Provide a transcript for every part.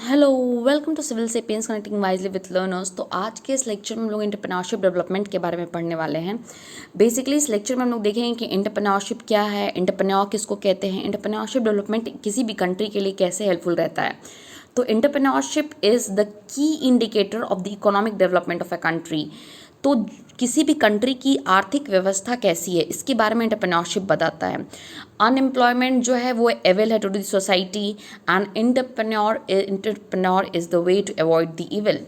Hello, welcome to Civil Sapiens connecting wisely with learners. तो आज के इस लेक्चर में हम लोग एंटरप्रेन्योरशिप डेवलपमेंट के बारे में पढ़ने वाले हैं। बेसिकली इस लेक्चर में हम लोग देखेंगे कि एंटरप्रेन्योरशिप क्या है, एंटरप्रेन्योर किसको कहते हैं, एंटरप्रेन्योरशिप डेवलपमेंट किसी भी कंट्री के लिए कैसे हेल्पफुल रहता है। तो entrepreneurship is the key indicator of the economic development of a country. तो किसी भी कंट्री की आर्थिक व्यवस्था कैसी है इसके बारे में एंटरप्रेन्योरशिप बताता है। अनएम्प्लॉयमेंट जो है वो एविल है to the society and entrepreneur is the way to avoid the evil.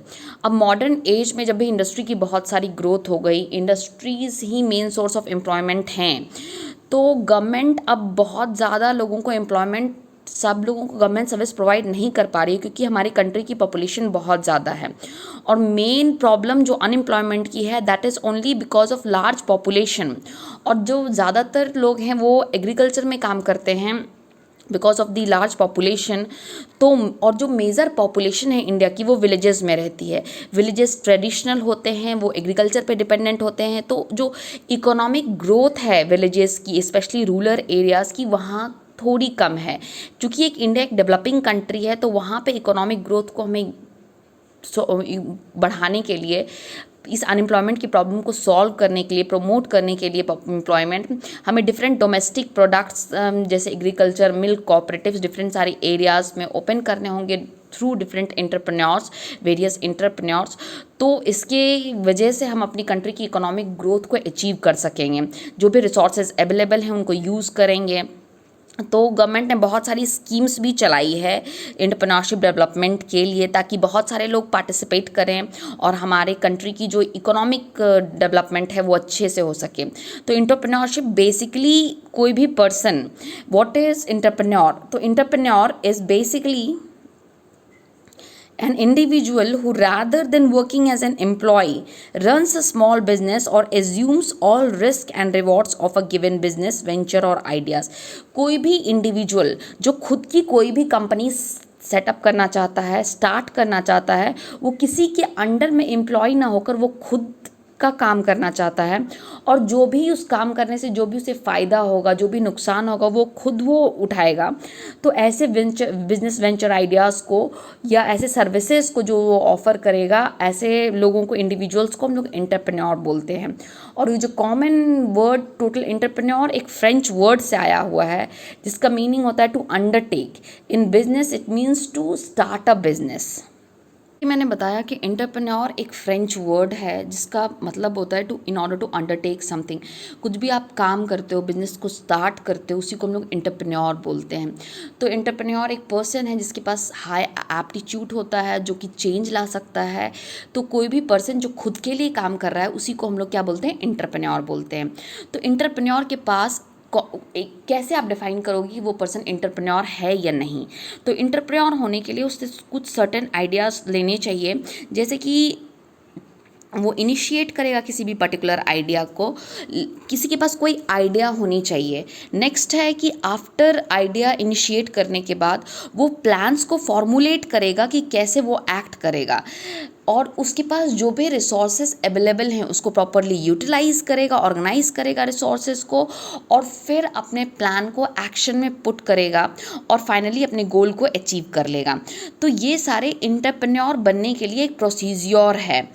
अब मॉडर्न एज में जब भी इंडस्ट्री की बहुत सारी ग्रोथ हो गई, industries he main source of employment हैं, तो गवर्नमेंट अब बहुत ज़्यादा लोगों को एम्प्लॉयमेंट, सब लोगों को गवर्नमेंट सर्विस प्रोवाइड नहीं कर पा रही है क्योंकि हमारी कंट्री की पॉपुलेशन बहुत ज़्यादा है। और मेन प्रॉब्लम जो अनएम्प्लॉयमेंट की है that is only because of large population. और जो ज़्यादातर लोग हैं वो एग्रीकल्चर में काम करते हैं because of the large population. तो और जो मेजर पॉपुलेशन है इंडिया की वो विलेजेस में रहती है। विलेजेस ट्रेडिशनल होते हैं, वो एग्रीकल्चर पे डिपेंडेंट होते हैं। तो जो इकोनॉमिक ग्रोथ है विलेजेस की, स्पेशली रूरल एरियाज़ की, वहाँ थोड़ी कम है। क्योंकि इंडिया एक डेवलपिंग कंट्री है तो वहाँ पे इकोनॉमिक ग्रोथ को हमें बढ़ाने के लिए, इस अनएम्प्लॉयमेंट की प्रॉब्लम को सॉल्व करने के लिए, प्रमोट करने के लिए एम्प्लॉयमेंट, हमें डिफरेंट डोमेस्टिक प्रोडक्ट्स जैसे एग्रीकल्चर, मिल्क कोऑपरेटिव्स डिफरेंट सारे एरियाज़ में ओपन करने होंगे through different entrepreneurs, various entrepreneurs. तो इसके वजह से हम अपनी कंट्री की इकोनॉमिक ग्रोथ को अचीव कर सकेंगे। जो भी रिसोर्सेज अवेलेबल हैं उनको यूज़ करेंगे। तो गवर्नमेंट ने बहुत सारी स्कीम्स भी चलाई है एंटरप्रेन्योरशिप डेवलपमेंट के लिए, ताकि बहुत सारे लोग पार्टिसिपेट करें और हमारे कंट्री की जो इकोनॉमिक डेवलपमेंट है वो अच्छे से हो सके। तो एंटरप्रेन्योरशिप बेसिकली कोई भी पर्सन, व्हाट इज़ एंटरप्रेन्योर? तो entrepreneur is basically an individual who, rather than working as an employee, runs a small business or assumes all risk and rewards of a given business venture or ideas। कोई भी individual जो खुद की कोई भी company setup करना चाहता है, स्टार्ट करना चाहता है, वो किसी के अंडर में एम्प्लॉय ना होकर वो खुद का काम करना चाहता है, और जो भी उस काम करने से जो भी उसे फ़ायदा होगा, जो भी नुकसान होगा, वो खुद वो उठाएगा। तो ऐसे बिजनेस वेंचर आइडियाज़ को या ऐसे सर्विसेज को जो वो ऑफ़र करेगा, ऐसे लोगों को, इंडिविजुअल्स को हम लोग एंटरप्रेन्योर बोलते हैं। और ये जो कॉमन वर्ड टोटल एंटरप्रेन्योर एक फ्रेंच वर्ड से आया हुआ है जिसका मीनिंग होता है to undertake. In business it means to start a business. मैंने बताया कि एंटरप्रेन्योर एक फ्रेंच वर्ड है जिसका मतलब होता है to, in order to undertake something. कुछ भी आप काम करते हो, बिजनेस को स्टार्ट करते हो, उसी को हम लोग एंटरप्रेन्योर बोलते हैं। तो एंटरप्रेन्योर एक पर्सन है जिसके पास हाई एप्टीट्यूड होता है, जो कि चेंज ला सकता है। तो कोई भी पर्सन जो खुद के लिए काम कर रहा है उसी को हम लोग क्या बोलते हैं? एंटरप्रेन्योर बोलते हैं। तो एंटरप्रेन्योर के पास कैसे आप डिफाइन करोगे कि वो पर्सन एंटरप्रेन्योर है या नहीं? तो एंटरप्रेन्योर होने के लिए उससे कुछ सर्टेन आइडियाज़ लेने चाहिए, जैसे कि वो इनिशिएट करेगा किसी भी पर्टिकुलर आइडिया को, किसी के पास कोई आइडिया होनी चाहिए। नेक्स्ट है कि आफ्टर आइडिया इनिशिएट करने के बाद वो प्लान्स को फॉर्मुलेट करेगा कि कैसे वो एक्ट करेगा, और उसके पास जो भी रिसोर्सेज अवेलेबल हैं उसको प्रॉपरली यूटिलाइज करेगा, ऑर्गेनाइज करेगा रिसोर्सेज को, और फिर अपने प्लान को एक्शन में पुट करेगा और फाइनली अपने गोल को अचीव कर लेगा। तो ये सारे एंटरप्रेन्योर बनने के लिए एक प्रोसीजर है।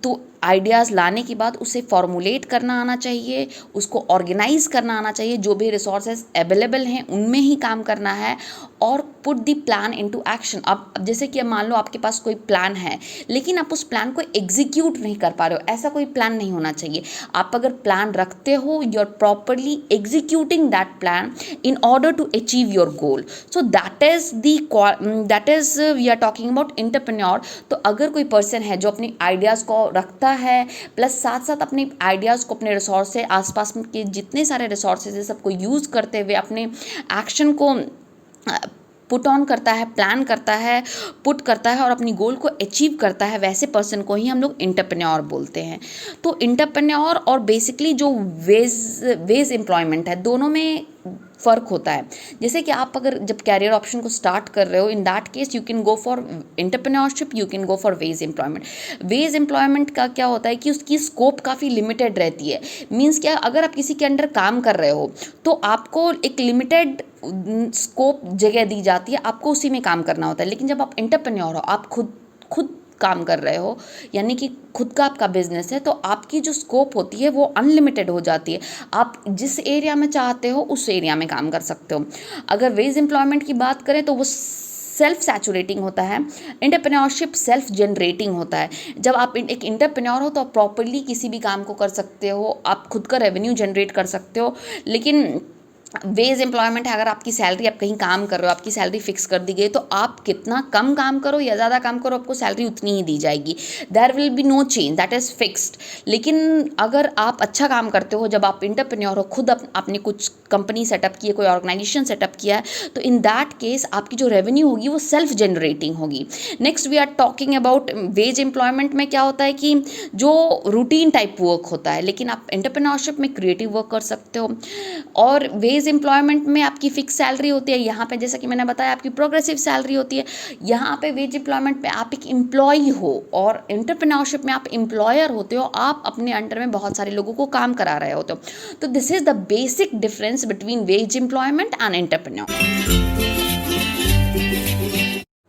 तो आइडियाज़ लाने के बाद उसे फॉर्मुलेट करना आना चाहिए, उसको ऑर्गेनाइज करना आना चाहिए, जो भी रिसोर्सेज अवेलेबल हैं उनमें ही काम करना है, और put the plan into action. अब जैसे कि अब मान लो आपके पास कोई प्लान है लेकिन आप उस प्लान को एग्जीक्यूट नहीं कर पा रहे हो, ऐसा कोई प्लान नहीं होना चाहिए। आप अगर प्लान रखते हो, you are properly executing that plan in order to achieve your goal. So that is we are talking about entrepreneur. तो अगर कोई पर्सन है जो अपनी आइडियाज़ को रखता है, प्लस साथ साथ अपने आइडियाज़ को, अपने रिसोर्स से, आसपास के जितने सारे रिसोर्सेज है सबको यूज़ करते हुए अपने एक्शन को पुट ऑन करता है, प्लान करता है, पुट करता है और अपनी गोल को अचीव करता है, वैसे पर्सन को ही हम लोग एंटरप्रेन्योर बोलते हैं। तो एंटरप्रेन्योर और बेसिकली जो वेज एम्प्लॉयमेंट है, दोनों में फ़र्क होता है। जैसे कि आप अगर जब कैरियर ऑप्शन को स्टार्ट कर रहे हो, इन that case you can go for entrepreneurship, you can go for veg employment. Veg employment का क्या होता है कि उसकी स्कोप काफ़ी लिमिटेड रहती है। मीन्स क्या, अगर आप किसी के अंडर काम कर रहे हो तो आपको एक लिमिटेड स्कोप जगह दी जाती है, आपको उसी में काम करना होता है। लेकिन जब आप एंटरप्रेन्योर हो, आप खुद काम कर रहे हो, यानी कि खुद का आपका बिजनेस है, तो आपकी जो स्कोप होती है वो अनलिमिटेड हो जाती है। आप जिस एरिया में चाहते हो उस एरिया में काम कर सकते हो। अगर वेज एम्प्लॉयमेंट की बात करें तो वो सेल्फ सैचुरेटिंग होता है, एंटरप्रेन्योरशिप सेल्फ जनरेटिंग होता है। जब आप एक एंटरप्रेन्योर हो तो आप प्रॉपरली किसी भी काम को कर सकते हो, आप खुद का रेवेन्यू जनरेट कर सकते हो। लेकिन वेज एम्प्लॉयमेंट है, अगर आपकी सैलरी, आप कहीं काम कर रहे हो, आपकी सैलरी फिक्स कर दी गई, तो आप कितना कम काम करो या ज़्यादा काम करो, आपको सैलरी उतनी ही दी जाएगी। There will be no change, that is fixed. लेकिन अगर आप अच्छा काम करते हो, जब आप एंटरप्रेन्योर हो, खुद आपने कुछ कंपनी सेटअप की है, कोई ऑर्गेनाइजेशन सेटअप किया है, तो इन दैट केस आपकी जो रेवेन्यू होगी वो सेल्फ जनरेटिंग होगी। Next we are talking about wage employment में क्या होता है कि जो रूटीन टाइप वर्क होता है, लेकिन आप एंटरप्रेन्योरशिप में क्रिएटिव वर्क कर सकते हो। और वेज एम्प्लॉयमेंट में आपकी फिक्स सैलरी होती है, यहाँ पे जैसा कि मैंने बताया आपकी प्रोग्रेसिव सैलरी होती है। यहाँ पे वेज एम्प्लॉयमेंट में आप एक एम्प्लॉई हो और एंटरप्रेन्योरशिप में आप एम्प्लॉयर होते हो, आप अपने अंडर में बहुत सारे लोगों को काम करा रहे होते हो। तो this is the basic difference between veg employment and entrepreneur.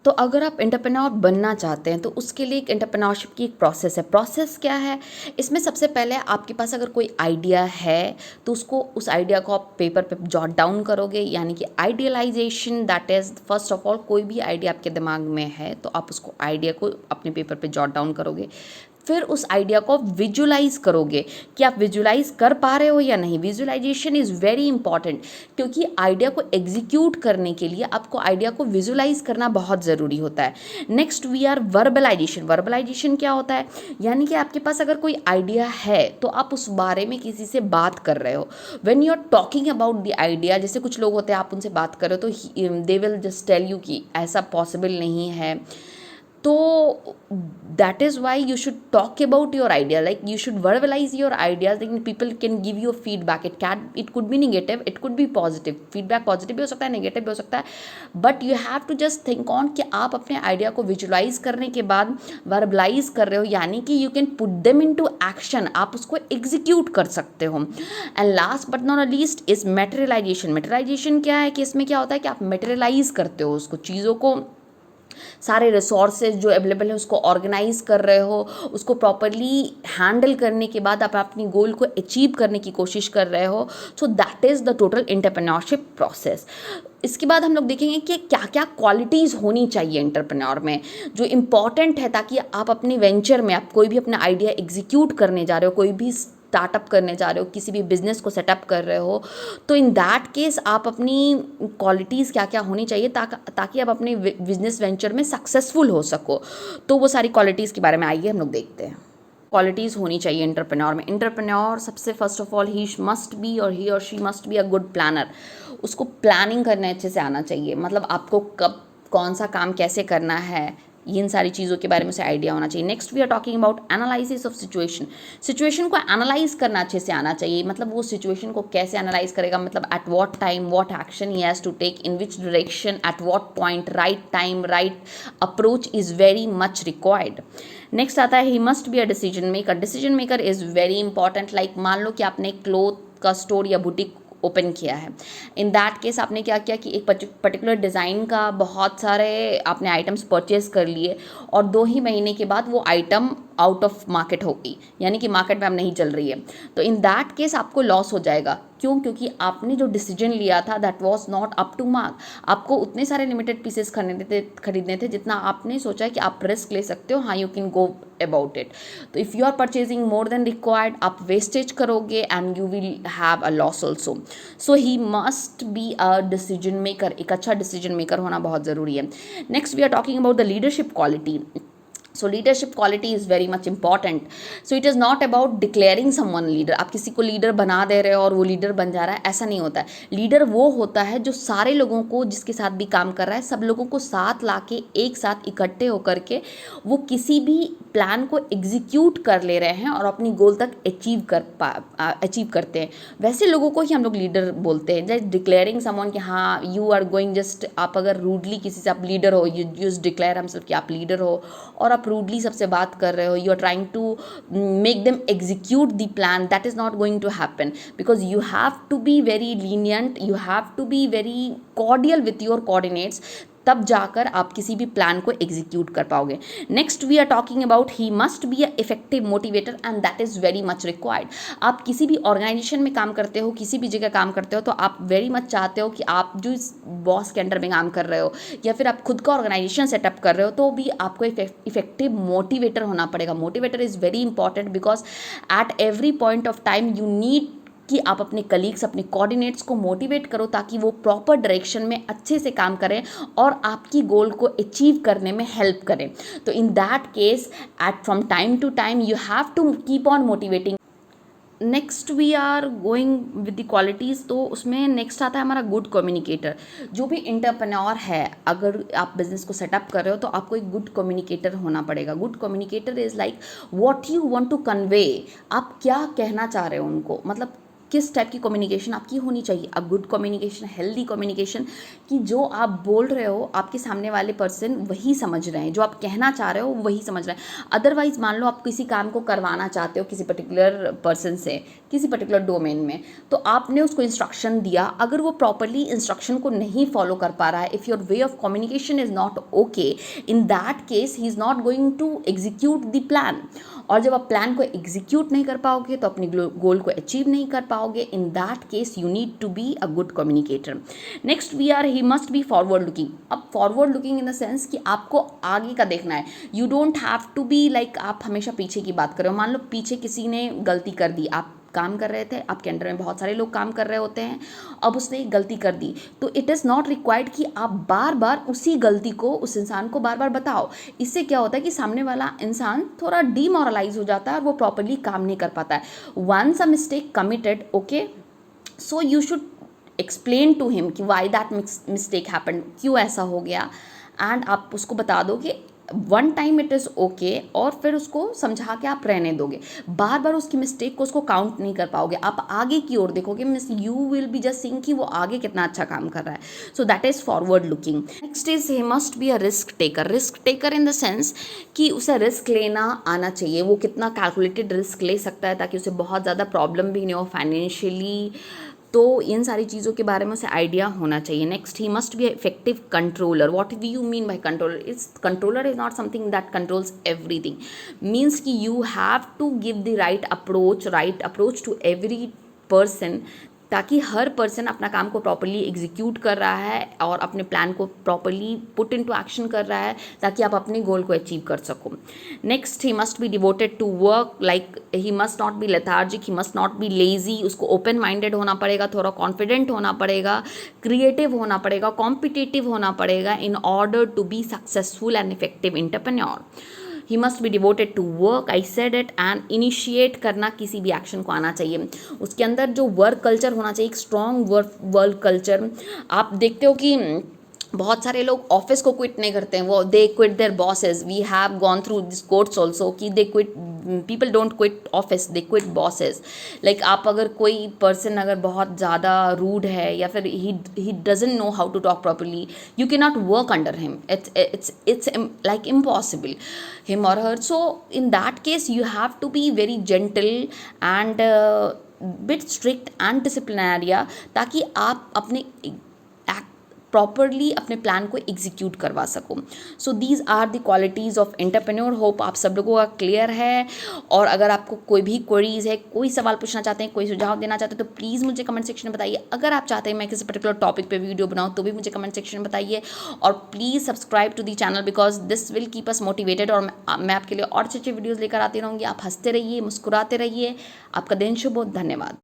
तो अगर आप एंटरप्रेन्योर बनना चाहते हैं तो उसके लिए एक एंटरप्रेन्योरशिप की एक प्रोसेस है। प्रोसेस क्या है? इसमें सबसे पहले आपके पास अगर कोई आइडिया है तो उस आइडिया को आप पेपर पे जॉट डाउन करोगे, यानी कि idealisation, that is first of all कोई भी आइडिया आपके दिमाग में है तो आप उसको आइडिया को अपने पेपर पे जॉट डाउन करोगे। फिर उस आइडिया को विजुलाइज करोगे कि आप विजुलाइज कर पा रहे हो या नहीं। विजुलाइजेशन इज़ वेरी इंपॉर्टेंट, क्योंकि आइडिया को एग्जीक्यूट करने के लिए आपको आइडिया को विजुलाइज करना बहुत ज़रूरी होता है। Next we are verbalisation. Verbalisation क्या होता है? यानी कि आपके पास अगर कोई आइडिया है तो आप उस बारे में किसी से बात कर रहे हो। When you are talking about the idea, जैसे कुछ लोग होते हैं, आप उनसे बात कर रहे हो तो they will just tell you कि ऐसा पॉसिबल नहीं है। तो that is why you should talk about your idea, like you should verbalise your ideas, लेकिन people can give you feedback. It could be negative, it could be positive. Feedback positive भी हो सकता है, negative भी हो सकता है, but you have to just think on कि आप अपने आइडिया को विजुलाइज करने के बाद वर्बलाइज कर रहे हो, यानी कि you can put them into action, आप उसको एग्जीक्यूट कर सकते हो। And last but not least is materialisation. Materialisation क्या है कि इसमें क्या होता है कि आप मेटेरियलाइज करते हो उसको, चीज़ों को, सारे रिसोर्सेज जो अवेलेबल है उसको ऑर्गेनाइज कर रहे हो, उसको प्रॉपरली हैंडल करने के बाद आप अपनी गोल को अचीव करने की कोशिश कर रहे हो। सो that is the total entrepreneurship process. इसके बाद हम लोग देखेंगे कि क्या क्या क्वालिटीज़ होनी चाहिए एंटरप्रेन्योर में जो इम्पॉर्टेंट है, ताकि आप अपने वेंचर में, आप कोई भी अपना आइडिया एग्जीक्यूट करने जा रहे हो, कोई भी स्टार्टअप करने जा रहे हो, किसी भी बिजनेस को सेटअप कर रहे हो, तो इन दैट केस आप अपनी क्वालिटीज़ क्या क्या होनी चाहिए ताकि आप अपने बिजनेस वेंचर में सक्सेसफुल हो सको। तो वो सारी क्वालिटीज़ के बारे में आइए हम लोग देखते हैं। क्वालिटीज़ होनी चाहिए एंटरप्रेन्योर में। एंटरप्रेन्योर सबसे first of all he must be और ही और she must be a good planner. उसको प्लानिंग करने अच्छे से आना चाहिए, मतलब आपको कब कौन सा काम कैसे करना है, इन सारी चीज़ों के बारे में से आइडिया होना चाहिए। Next we are talking about analysis of situation. Situation को एनालाइज करना अच्छे से आना चाहिए, मतलब वो सिचुएशन को कैसे एनालाइज करेगा, मतलब at what time what action he has to take, in which direction, at what point, right time right approach is very much required. Next आता है he must be a decision maker. Decision maker is very important. Like मान लो कि आपने cloth का store या boutique open किया है। इन दैट केस आपने क्या किया कि एक पर्टिकुलर डिज़ाइन का बहुत सारे आपने आइटम्स परचेज कर लिए और 2 ही महीने के बाद वो आइटम आउट ऑफ मार्केट हो गई, यानी कि मार्केट में अब नहीं चल रही है। तो इन दैट केस आपको लॉस हो जाएगा। क्यों? क्योंकि आपने जो डिसीजन लिया था that was not up to mark. आपको उतने सारे लिमिटेड पीसेस खरीदने थे जितना आपने सोचा है कि आप रिस्क ले सकते हो। हाँ, you can go about it. तो if you are purchasing more than required, आप वेस्टेज करोगे and you will have a loss also. So he must be a decision maker. एक अच्छा डिसीजन मेकर होना बहुत ज़रूरी है। Next we are talking about the leadership quality. So leadership quality is very much important. So it is not about declaring someone leader. आप किसी को leader बना दे रहे हो और वो लीडर बन जा रहा है, ऐसा नहीं होता है। लीडर वो होता है जो सारे लोगों को, जिसके साथ भी काम कर रहा है, सब लोगों को साथ ला के एक साथ इकट्ठे होकर के वो किसी भी प्लान को एग्जीक्यूट कर ले रहे हैं और अपनी गोल तक अचीव करते हैं, वैसे लोगों को ही हम लोग लीडर बोलते हैं। जस्ट डिक्लेयरिंग समवन कि हाँ यू आर गोइंग, जस्ट आप अगर रूडली किसी से आप लीडर हो, यू जस्ट डिक्लेयर हमसेल्फ कि आप लीडर हो और आप रूडली सबसे बात कर रहे हो, you are trying to make them execute the plan, that is not going to happen, because you have to be very lenient, you have to be very cordial with your coordinates, तब जाकर आप किसी भी plan को execute कर पाओगे। Next we are talking about he must be a effective motivator and that is very much required. आप किसी भी ऑर्गेनाइजेशन में काम करते हो, किसी भी जगह काम करते हो, तो आप वेरी मच चाहते हो कि आप जो इस बॉस के अंडर में काम कर रहे हो या फिर आप खुद का ऑर्गेनाइजेशन सेटअप कर रहे हो, तो भी आपको इफेक्टिव मोटिवेटर होना पड़ेगा। Motivator is very important because at every point of time you need कि आप अपने कलीग्स, अपने कोऑर्डिनेट्स को मोटिवेट करो ताकि वो प्रॉपर डायरेक्शन में अच्छे से काम करें और आपकी गोल को अचीव करने में हेल्प करें। तो in that case at from time to time you have to keep on motivating. Next we are going with the qualities, तो उसमें नेक्स्ट आता है हमारा गुड कम्युनिकेटर। जो भी एंटरप्रेन्योर है, अगर आप बिजनेस को सेटअप कर रहे हो तो आपको एक गुड कम्युनिकेटर होना पड़ेगा। Good communicator is like what you want to convey, आप क्या कहना चाह रहे हो उनको, मतलब किस टाइप की कम्युनिकेशन आपकी होनी चाहिए। A good communication, healthy communication, कि जो आप बोल रहे हो आपके सामने वाले पर्सन वही समझ रहे हैं, जो आप कहना चाह रहे हो वही समझ रहे हैं। अदरवाइज मान लो आप किसी काम को करवाना चाहते हो किसी पर्टिकुलर पर्सन से, किसी पर्टिकुलर डोमेन में, तो आपने उसको इंस्ट्रक्शन दिया, अगर वो प्रॉपरली इंस्ट्रक्शन को नहीं फॉलो कर पा रहा है, if your way of communication is not okay, in that case he is not going to execute the plan. और जब आप प्लान को एग्जीक्यूट नहीं कर पाओगे तो अपनी गोल को अचीव नहीं कर पाओगे। In that case you need to be a good communicator. Next we are he must be forward looking. अब forward looking in the sense कि आपको आगे का देखना है। You don't have to be like आप हमेशा पीछे की बात कर रहे हो। मान लो पीछे किसी ने गलती कर दी, आप काम कर रहे थे, आपके अंडर में बहुत सारे लोग काम कर रहे होते हैं, अब उसने एक गलती कर दी, तो इट इज़ नॉट रिक्वायर्ड कि आप बार बार उसी गलती को उस इंसान को बार बार बताओ। इससे क्या होता है कि सामने वाला इंसान थोड़ा डीमोरलाइज हो जाता है और वो प्रॉपरली काम नहीं कर पाता है। Once a mistake committed, okay, so you should explain to him कि वाई दैट मिस्टेक हैपेंड, क्यों ऐसा हो गया, एंड आप उसको बता दो कि one time it is okay, और फिर उसको समझा के आप रहने दोगे। बार बार उसकी मिस्टेक को उसको काउंट नहीं कर पाओगे, आप आगे की ओर देखोगे, means you will be just seeing कि वो आगे कितना अच्छा काम कर रहा है। सो that is forward looking. Next is he must be a risk taker. Risk taker in the sense कि उसे रिस्क लेना आना चाहिए, वो कितना कैलकुलेटेड रिस्क ले सकता है ताकि उसे बहुत ज़्यादा प्रॉब्लम भी नहीं हो फाइनेंशियली, तो इन सारी चीज़ों के बारे में उसे आइडिया होना चाहिए। Next he must be effective controller. What do you mean by controller? Is controller is not something that controls everything, means कि you have to give the right approach to every person, ताकि हर person अपना काम को properly execute कर रहा है और अपने प्लान को प्रॉपरली पुट इनटू एक्शन कर रहा है ताकि आप अपने गोल को अचीव कर सको। Next he must be devoted to work, like he must not be lethargic, he must not be lazy. उसको ओपन माइंडेड होना पड़ेगा, थोड़ा कॉन्फिडेंट होना पड़ेगा, क्रिएटिव होना पड़ेगा, कॉम्पिटिटिव होना पड़ेगा in order to be successful and effective entrepreneur. He must be devoted to work, I said it, and initiate करना किसी भी एक्शन को आना चाहिए। उसके अंदर जो वर्क कल्चर होना चाहिए, एक स्ट्रॉन्ग वर्क कल्चर। आप देखते हो कि बहुत सारे लोग ऑफिस को क्विट नहीं करते हैं, वो they quit their bosses. We have gone through this course also कि they quit, people don't quit office, they quit bosses. Like आप अगर कोई पर्सन अगर बहुत ज़्यादा रूड है या फिर he doesn't know how to talk properly, you cannot work under him. It's like impossible, him or her. So in that case you have to be very gentle and bit strict and disciplinarian, ताकि आप अपने properly अपने plan को execute करवा सको। So these are the qualities of entrepreneur. Hope आप सब लोगों का क्लियर है। और अगर आपको कोई भी क्वेरीज है, कोई सवाल पूछना चाहते हैं, कोई सुझाव देना चाहते हैं, तो प्लीज़ मुझे कमेंट सेक्शन में बताइए। अगर आप चाहते हैं मैं किसी पर्टिकुलर टॉपिक पे वीडियो बनाऊँ तो भी मुझे कमेंट सेक्शन में बताइए। और please subscribe to the channel because this will keep us motivated. और मैं आपके लिए और अच्छे अच्छे वीडियोज़ लेकर आती रहूँगी। आप हंसते रहिए, मुस्कुराते रहिए। आपका दिन शुभ हो। धन्यवाद।